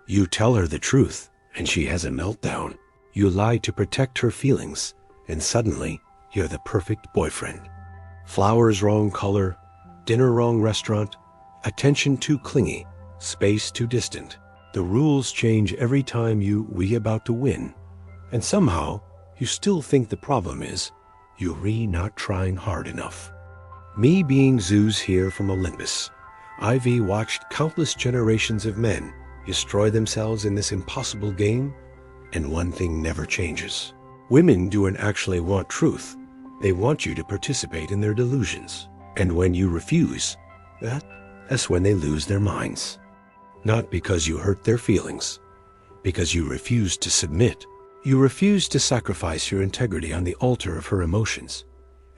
You tell her the truth, and she has a meltdown. You lie to protect her feelings, and suddenly you're the perfect boyfriend. Flowers wrong color, dinner wrong restaurant, attention too clingy, space too distant. The rules change every time we about to win, and somehow you still think the problem is you're not trying hard enough. Me being Zeus here from Olympus, I've watched countless generations of men destroy themselves in this impossible game, and one thing never changes. Women don't actually want truth. They want you to participate in their delusions. And when you refuse, that's when they lose their minds. Not because you hurt their feelings, because you refuse to submit. You refuse to sacrifice your integrity on the altar of her emotions.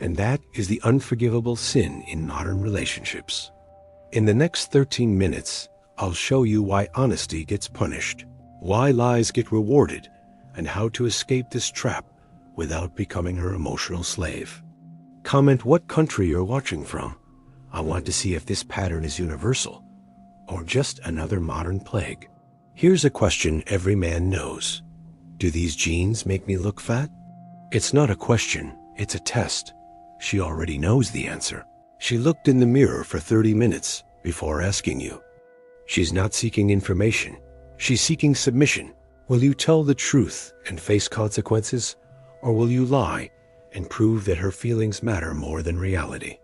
And that is the unforgivable sin in modern relationships. In the next 13 minutes, I'll show you why honesty gets punished, why lies get rewarded, and how to escape this trap without becoming her emotional slave. Comment what country you're watching from. I want to see if this pattern is universal or just another modern plague. Here's a question every man knows. Do these jeans make me look fat? It's not a question, it's a test. She already knows the answer. She looked in the mirror for 30 minutes before asking you. She's not seeking information. She's seeking submission. Will you tell the truth and face consequences, or will you lie and prove that her feelings matter more than reality?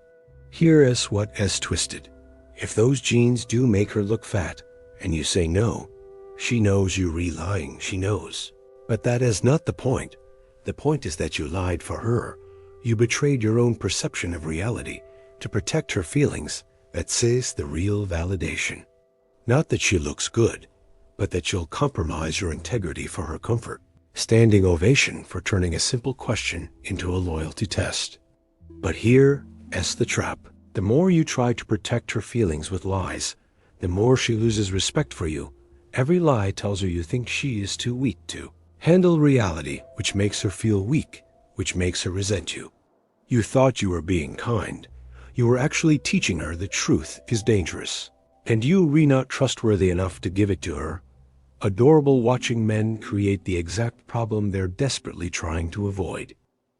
Here is what is twisted. If those jeans do make her look fat, and you say no, she knows you're lying, she knows. But that is not the point. The point is that you lied for her. You betrayed your own perception of reality to protect her feelings. That says the real validation. Not that she looks good, but that you'll compromise your integrity for her comfort. Standing ovation for turning a simple question into a loyalty test. But here is the trap. The more you try to protect her feelings with lies, the more she loses respect for you. Every lie tells her you think she is too weak to handle reality, which makes her feel weak, which makes her resent you. You thought you were being kind. You were actually teaching her the truth is dangerous. And you were not trustworthy enough to give it to her. Adorable watching men create the exact problem they're desperately trying to avoid.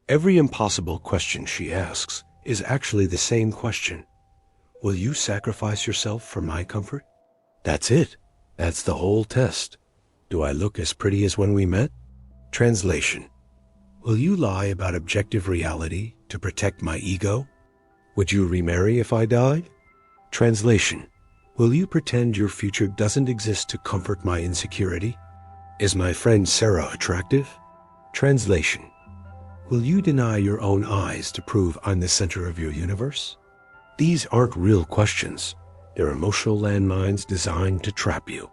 Every impossible question she asks is actually the same question. Will you sacrifice yourself for my comfort? That's it. That's the whole test. Do I look as pretty as when we met? Translation. Will you lie about objective reality to protect my ego? Would you remarry if I died? Translation. Will you pretend your future doesn't exist to comfort my insecurity? Is my friend Sarah attractive? Translation. Will you deny your own eyes to prove I'm the center of your universe? These aren't real questions. They're emotional landmines designed to trap you.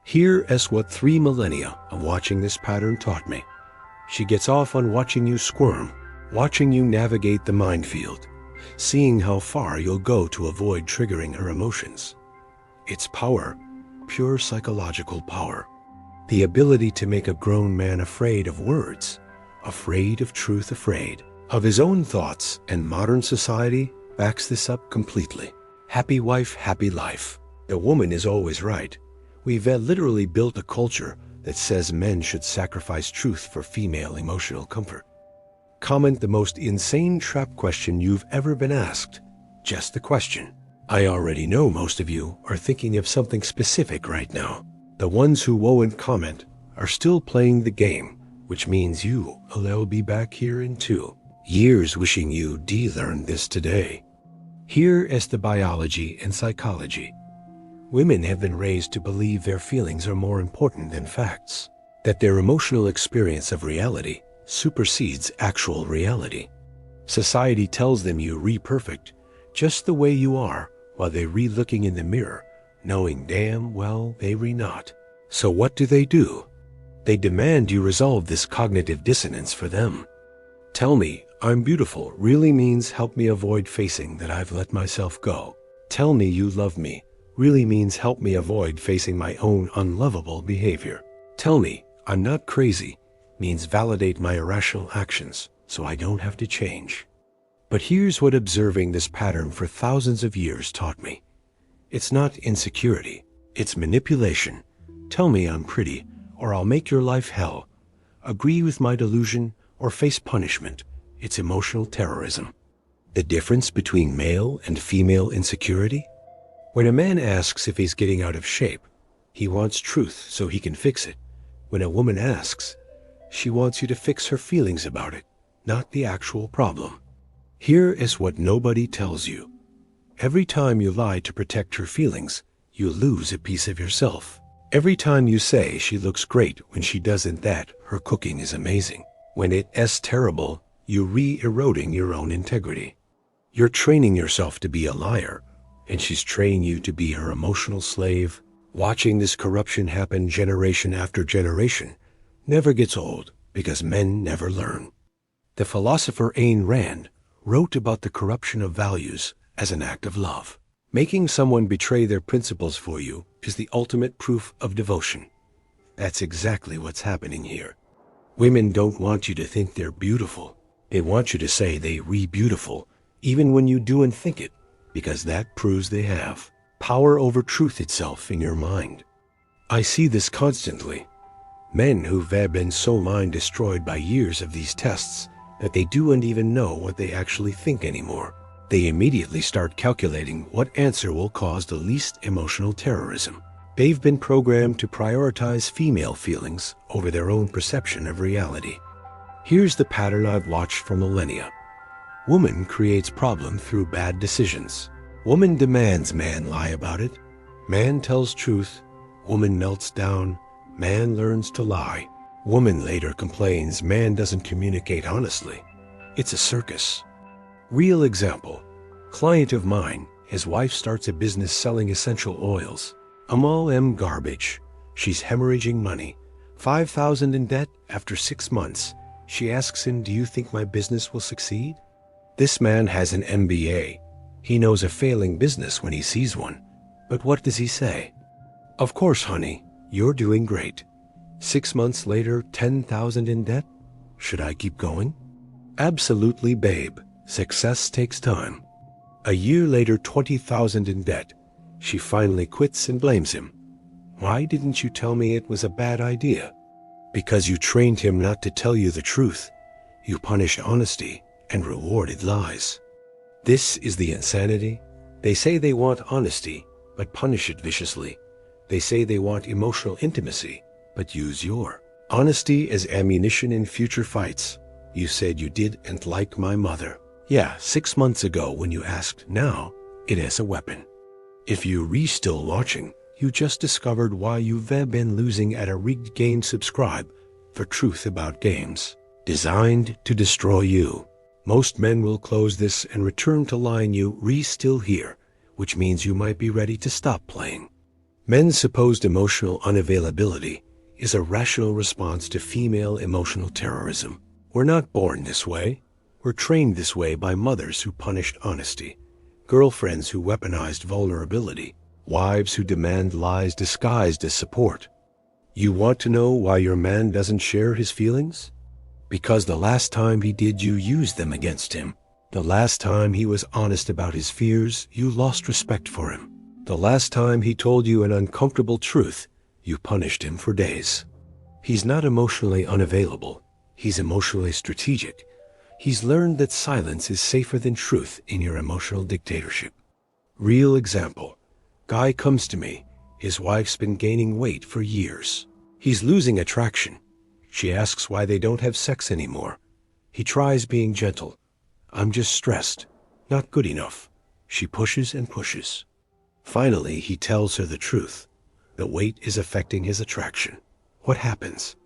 Here is what 3 millennia of watching this pattern taught me. She gets off on watching you squirm, watching you navigate the minefield, seeing how far you'll go to avoid triggering her emotions. It's power, pure psychological power. The ability to make a grown man afraid of words, afraid of truth, afraid of his own thoughts, and modern society backs this up completely. Happy wife, happy life. The woman is always right. We've literally built a culture that says men should sacrifice truth for female emotional comfort. Comment the most insane trap question you've ever been asked. Just the question. I already know most of you are thinking of something specific right now. The ones who won't comment are still playing the game, which means you'll be back here in 2 years wishing you learned this today. Here is the biology and psychology. Women have been raised to believe their feelings are more important than facts, that their emotional experience of reality supersedes actual reality. Society tells them you're perfect, just the way you are, while they're looking in the mirror, knowing damn well they're not. So what do? They demand you resolve this cognitive dissonance for them. Tell me I'm beautiful really means help me avoid facing that I've let myself go. Tell me you love me really means help me avoid facing my own unlovable behavior. Tell me I'm not crazy means validate my irrational actions so I don't have to change. But here's what observing this pattern for thousands of years taught me. It's not insecurity, it's manipulation. Tell me I'm pretty, or I'll make your life hell. Agree with my delusion, or face punishment. It's emotional terrorism. The difference between male and female insecurity? When a man asks if he's getting out of shape, he wants truth so he can fix it. When a woman asks, she wants you to fix her feelings about it, not the actual problem. Here is what nobody tells you. Every time you lie to protect her feelings, you lose a piece of yourself. Every time you say she looks great when she doesn't, that her cooking is amazing, when it's terrible, you re-eroding your own integrity. You're training yourself to be a liar, and she's training you to be her emotional slave. Watching this corruption happen generation after generation never gets old because men never learn. The philosopher Ayn Rand wrote about the corruption of values as an act of love. Making someone betray their principles for you is the ultimate proof of devotion. That's exactly what's happening here. Women don't want you to think they're beautiful. They want you to say they re-beautiful, even when you do and think it, because that proves they have power over truth itself in your mind. I see this constantly. Men who've been so mind-destroyed by years of these tests that they don't even know what they actually think anymore. They immediately start calculating what answer will cause the least emotional terrorism. They've been programmed to prioritize female feelings over their own perception of reality. Here's the pattern I've watched for millennia. Woman creates problem through bad decisions. Woman demands man lie about it. Man tells truth. Woman melts down. Man learns to lie. Woman later complains man doesn't communicate honestly. It's a circus. Real example. Client of mine, his wife starts a business selling essential oils. Garbage. She's hemorrhaging money. $5,000 in debt after 6 months. She asks him, do you think my business will succeed? This man has an MBA. He knows a failing business when he sees one. But what does he say? Of course, honey, you're doing great. 6 months later, 10,000 in debt? Should I keep going? Absolutely, babe. Success takes time. A year later, 20,000 in debt. She finally quits and blames him. Why didn't you tell me it was a bad idea? Because you trained him not to tell you the truth. You punished honesty and rewarded lies. This is the insanity. They say they want honesty, but punish it viciously. They say they want emotional intimacy, but use your honesty as ammunition in future fights. You said you didn't like my mother. Yeah, 6 months ago when you asked, now it is a weapon. If you're still watching, you just discovered why you've been losing at a rigged game. Subscribe for truth about games designed to destroy you. Most men will close this and return to lying. You still here, which means you might be ready to stop playing. Men's supposed emotional unavailability is a rational response to female emotional terrorism. We're not born this way. We're trained this way by mothers who punished honesty, girlfriends who weaponized vulnerability, wives who demand lies disguised as support. You want to know why your man doesn't share his feelings? Because the last time he did, you used them against him. The last time he was honest about his fears, you lost respect for him. The last time he told you an uncomfortable truth, you punished him for days. He's not emotionally unavailable. He's emotionally strategic. He's learned that silence is safer than truth in your emotional dictatorship. Real example. Guy comes to me. His wife's been gaining weight for years. He's losing attraction. She asks why they don't have sex anymore. He tries being gentle. I'm just stressed. Not good enough. She pushes and pushes. Finally, he tells her the truth. The weight is affecting his attraction. What happens?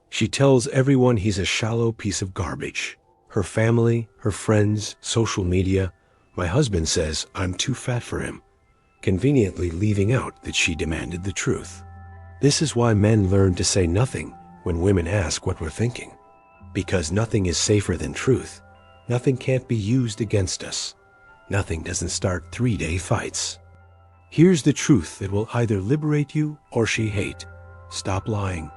She tells everyone he's a shallow piece of garbage. Her family, her friends, social media. My husband says I'm too fat for him, conveniently leaving out that she demanded the truth. This is why men learn to say nothing when women ask what we're thinking. Because nothing is safer than truth. Nothing can't be used against us. Nothing doesn't start 3-day fights. Here's the truth that will either liberate you or she hate. Stop lying.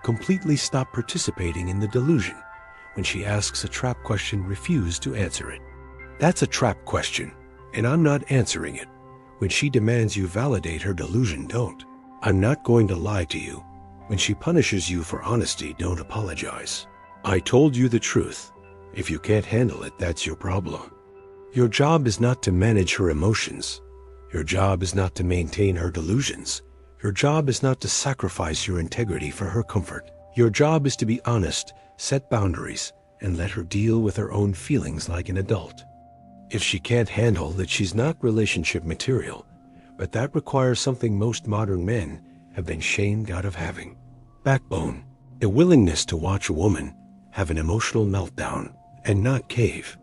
Completely stop participating in the delusion. When she asks a trap question, refuse to answer it. That's a trap question, and I'm not answering it. When she demands you validate her delusion, don't. I'm not going to lie to you. When she punishes you for honesty, don't apologize. I told you the truth. If you can't handle it, that's your problem. Your job is not to manage her emotions. Your job is not to maintain her delusions. Your job is not to sacrifice your integrity for her comfort. Your job is to be honest, set boundaries, and let her deal with her own feelings like an adult. If she can't handle that, she's not relationship material, but that requires something most modern men have been shamed out of having. Backbone, a willingness to watch a woman have an emotional meltdown and not cave.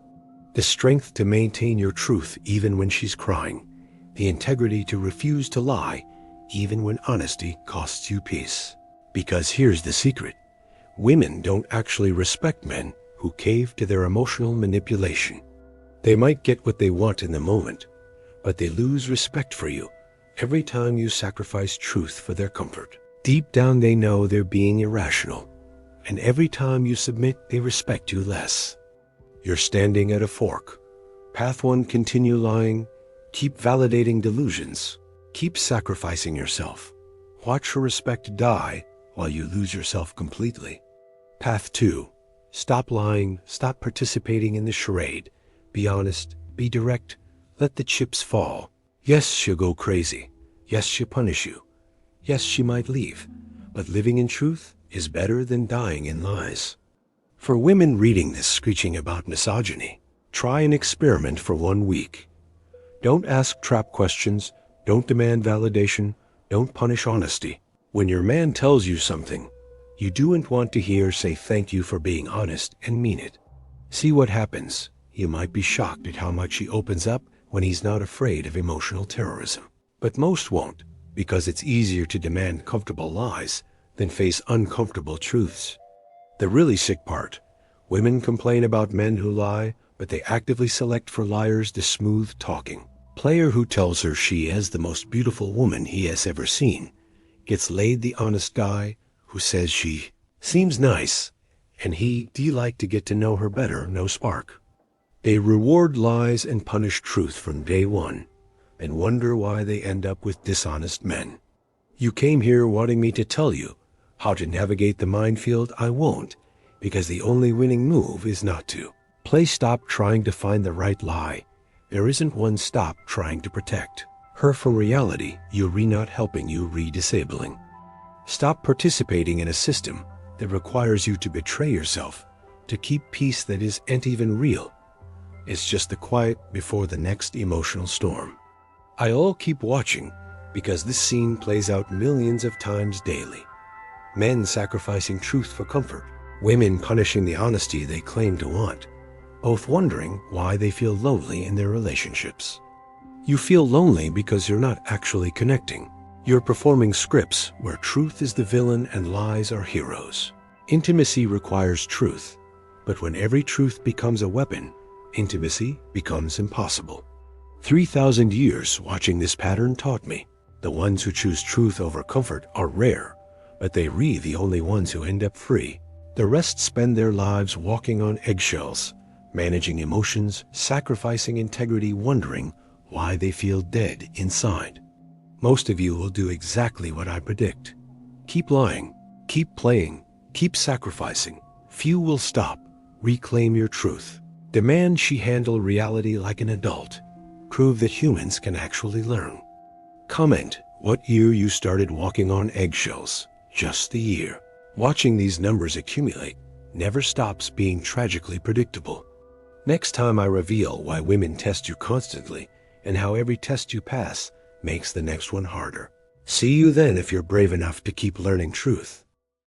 The strength to maintain your truth even when she's crying. The integrity to refuse to lie even when honesty costs you peace. Because here's the secret. Women don't actually respect men who cave to their emotional manipulation. They might get what they want in the moment, but they lose respect for you every time you sacrifice truth for their comfort. Deep down they know they're being irrational, and every time you submit, they respect you less. You're standing at a fork. Path 1, continue lying. Keep validating delusions. Keep sacrificing yourself. Watch her respect die while you lose yourself completely. Path 2, stop lying, stop participating in the charade. Be honest, be direct, let the chips fall. Yes, she'll go crazy. Yes, she'll punish you. Yes, she might leave. But living in truth is better than dying in lies. For women reading this screeching about misogyny, try an experiment for 1 week. Don't ask trap questions. Don't demand validation. Don't punish honesty. When your man tells you something you don't want to hear, say thank you for being honest and mean it. See what happens. You might be shocked at how much he opens up when he's not afraid of emotional terrorism. But most won't, because it's easier to demand comfortable lies than face uncomfortable truths. The really sick part, women complain about men who lie, but they actively select for liars the smooth talking. Player who tells her she is the most beautiful woman he has ever seen gets laid the honest guy who says she seems nice, and he'd like to get to know her better, no spark. They reward lies and punish truth from day one, and wonder why they end up with dishonest men. You came here wanting me to tell you how to navigate the minefield. I won't, because the only winning move is not to. Play stop trying to find the right lie. There isn't one. Stop trying to protect her from reality you're not helping, you disabling. Stop participating in a system that requires you to betray yourself to keep peace that isn't even real. It's just the quiet before the next emotional storm. I'll keep watching because this scene plays out millions of times daily. Men sacrificing truth for comfort. Women punishing the honesty they claim to want. Both wondering why they feel lonely in their relationships. You feel lonely because you're not actually connecting. You're performing scripts where truth is the villain and lies are heroes. Intimacy requires truth, but when every truth becomes a weapon, intimacy becomes impossible. 3,000 years watching this pattern taught me the ones who choose truth over comfort are rare, but they're the only ones who end up free. The rest spend their lives walking on eggshells, managing emotions, sacrificing integrity, wondering why they feel dead inside. Most of you will do exactly what I predict. Keep lying, keep playing, keep sacrificing. Few will stop. Reclaim your truth. Demand she handle reality like an adult. Prove that humans can actually learn. Comment what year you started walking on eggshells. Just the year. Watching these numbers accumulate never stops being tragically predictable. Next time I reveal why women test you constantly and how every test you pass makes the next one harder. See you then if you're brave enough to keep learning truth.